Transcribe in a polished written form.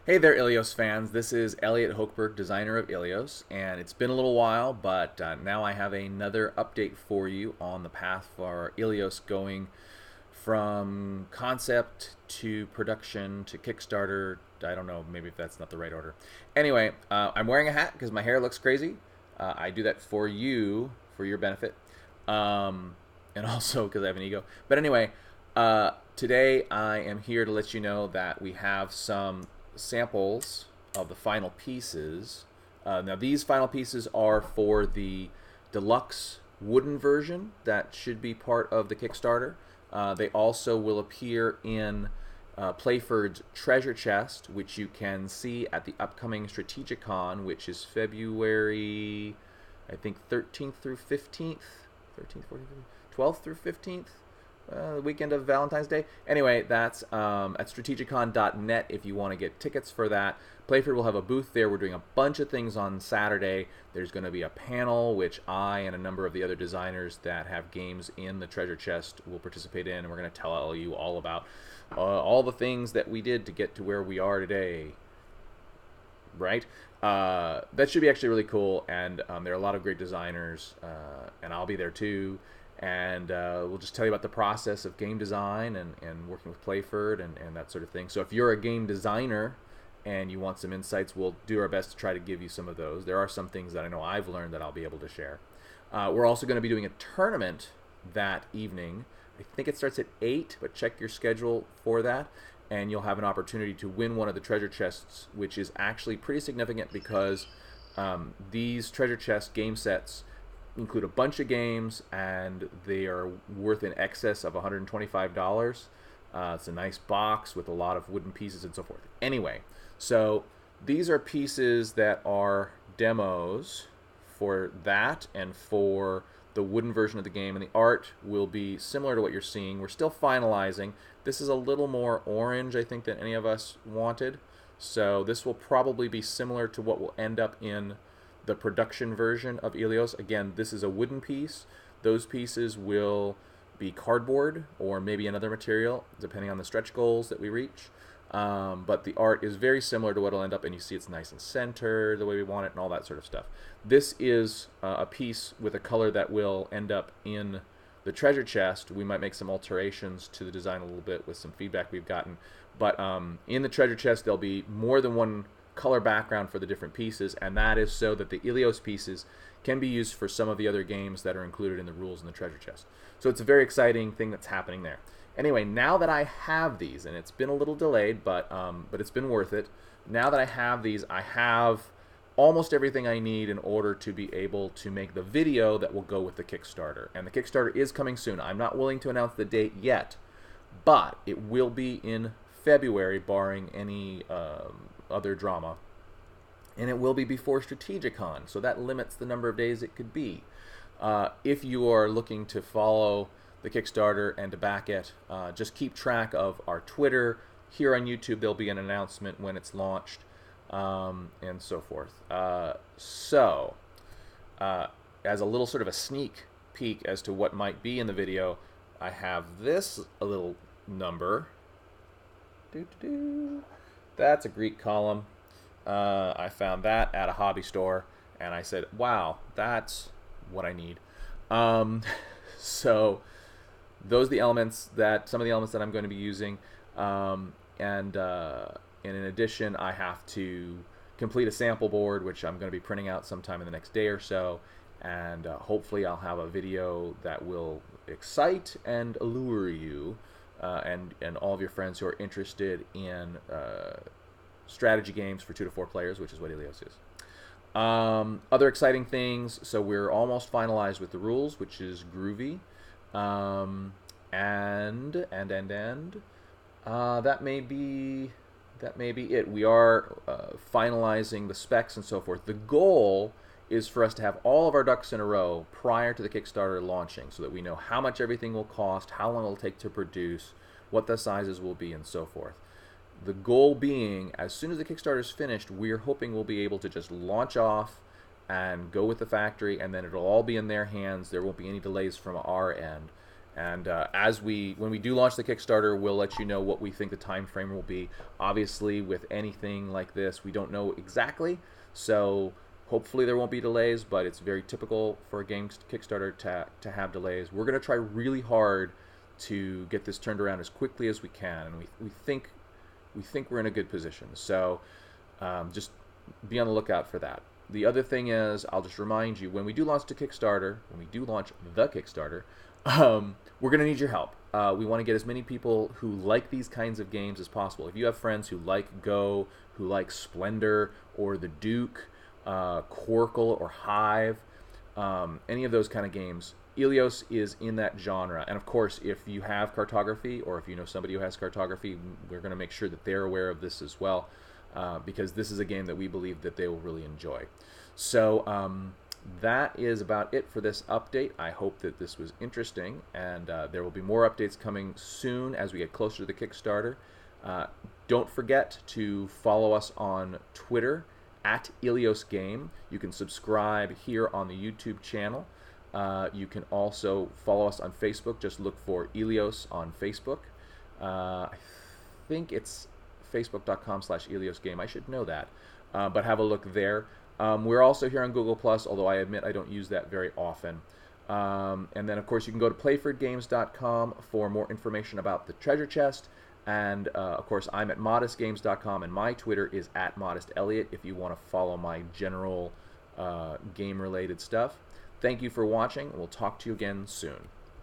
Hey there, ILIOS fans. This is Elliot Hochberg, designer of ILIOS, and it's been a little while, but now I have another update for you on the path for ILIOS going from concept to production to Kickstarter. I don't know, maybe if that's not the right order. Anyway, I'm wearing a hat because my hair looks crazy. I do that for you, for your benefit, and also because I have an ego. But anyway, today I am here to let you know that we have some samples of the final pieces. Now these final pieces are for the deluxe wooden version that should be part of the Kickstarter. They also will appear in Playford's treasure chest, which you can see at the upcoming Strategicon, which is February, I think 13th through 15th, 13th, 14th, 12th through 15th, the weekend of Valentine's Day. Anyway, that's at strategicon.net if you want to get tickets for that. Playford will have a booth there. We're doing a bunch of things on Saturday. There's going to be a panel, which I and a number of the other designers that have games in the treasure chest will participate in, and we're going to tell you all about all the things that we did to get to where we are today. Right? That should be actually really cool, and there are a lot of great designers, and I'll be there too. And we'll just tell you about the process of game design and working with Playford and that sort of thing. So if you're a game designer and you want some insights, we'll do our best to try to give you some of those. There are some things that I know I've learned that I'll be able to share. We're also going to be doing a tournament that evening. I think it starts at 8, but check your schedule for that. And you'll have an opportunity to win one of the treasure chests, which is actually pretty significant because these treasure chest game sets include a bunch of games, and they are worth in excess of $125. It's a nice box with a lot of wooden pieces and so forth. Anyway, so these are pieces that are demos for that and for the wooden version of the game, and the art will be similar to what you're seeing. We're still finalizing. This is a little more orange, I think, than any of us wanted, so this will probably be similar to what will end up in the production version of ILIOS. Again, this is a wooden piece. Those pieces will be cardboard or maybe another material, depending on the stretch goals that we reach. But the art is very similar to what will end up, and you see it's nice and centered the way we want it and all that sort of stuff. This is a piece with a color that will end up in the treasure chest. We might make some alterations to the design a little bit with some feedback we've gotten. But in the treasure chest, there'll be more than one color background for the different pieces, and that is so that the ILIOS pieces can be used for some of the other games that are included in the rules in the treasure chest. So it's a very exciting thing that's happening there. Anyway, now that I have these, and it's been a little delayed, but it's been worth it. Now that I have these, I have almost everything I need in order to be able to make the video that will go with the Kickstarter. And the Kickstarter is coming soon. I'm not willing to announce the date yet, but it will be in February, barring any other drama, and it will be before Strategicon, so that limits the number of days it could be. If you are looking to follow the Kickstarter and to back it, just keep track of our Twitter. Here on YouTube there'll be an announcement when it's launched, and so forth. As a little sort of a sneak peek as to what might be in the video, I have this a little number. That's a Greek column. I found that at a hobby store, and I said, wow, that's what I need. So those are the elements some of the elements that I'm going to be using. And in addition, I have to complete a sample board, which I'm going to be printing out sometime in the next day or so. And hopefully I'll have a video that will excite and allure you. And all of your friends who are interested in strategy games for 2 to 4 players, which is what ILIOS is. Other exciting things, so we're almost finalized with the rules, which is groovy. That may be it. We are finalizing the specs and so forth. The goal is for us to have all of our ducks in a row prior to the Kickstarter launching, so that we know how much everything will cost, how long it will take to produce, what the sizes will be, and so forth. The goal being, as soon as the Kickstarter is finished, we're hoping we'll be able to just launch off and go with the factory, and then it'll all be in their hands. There won't be any delays from our end, And when we do launch the Kickstarter, we'll let you know what we think the time frame will be. Obviously, with anything like this, we don't know exactly, so hopefully there won't be delays. But it's very typical for a game Kickstarter to have delays. We're going to try really hard to get this turned around as quickly as we can, and we think we're in a good position. So just be on the lookout for that. The other thing is, I'll just remind you, when we do launch the Kickstarter, we're going to need your help. We want to get as many people who like these kinds of games as possible. If you have friends who like Go, who like Splendor, or The Duke, Quarkle, or Hive, any of those kind of games, ILIOS is in that genre. And of course, if you have cartography, or if you know somebody who has cartography, we're going to make sure that they're aware of this as well, because this is a game that we believe that they will really enjoy. So that is about it for this update. I hope that this was interesting, and there will be more updates coming soon as we get closer to the Kickstarter. Don't forget to follow us on Twitter at ILIOS Game. You can subscribe here on the YouTube channel. You can also follow us on Facebook. Just look for ILIOS on Facebook. I think it's facebook.com/ILIOS Game. I should know that, but have a look there. We're also here on Google+, although I admit I don't use that very often. And then, of course, you can go to playfordgames.com for more information about the treasure chest. And, of course, I'm at modestgames.com, and my Twitter is at modestelliot if you want to follow my general game-related stuff. Thank you for watching, and we'll talk to you again soon.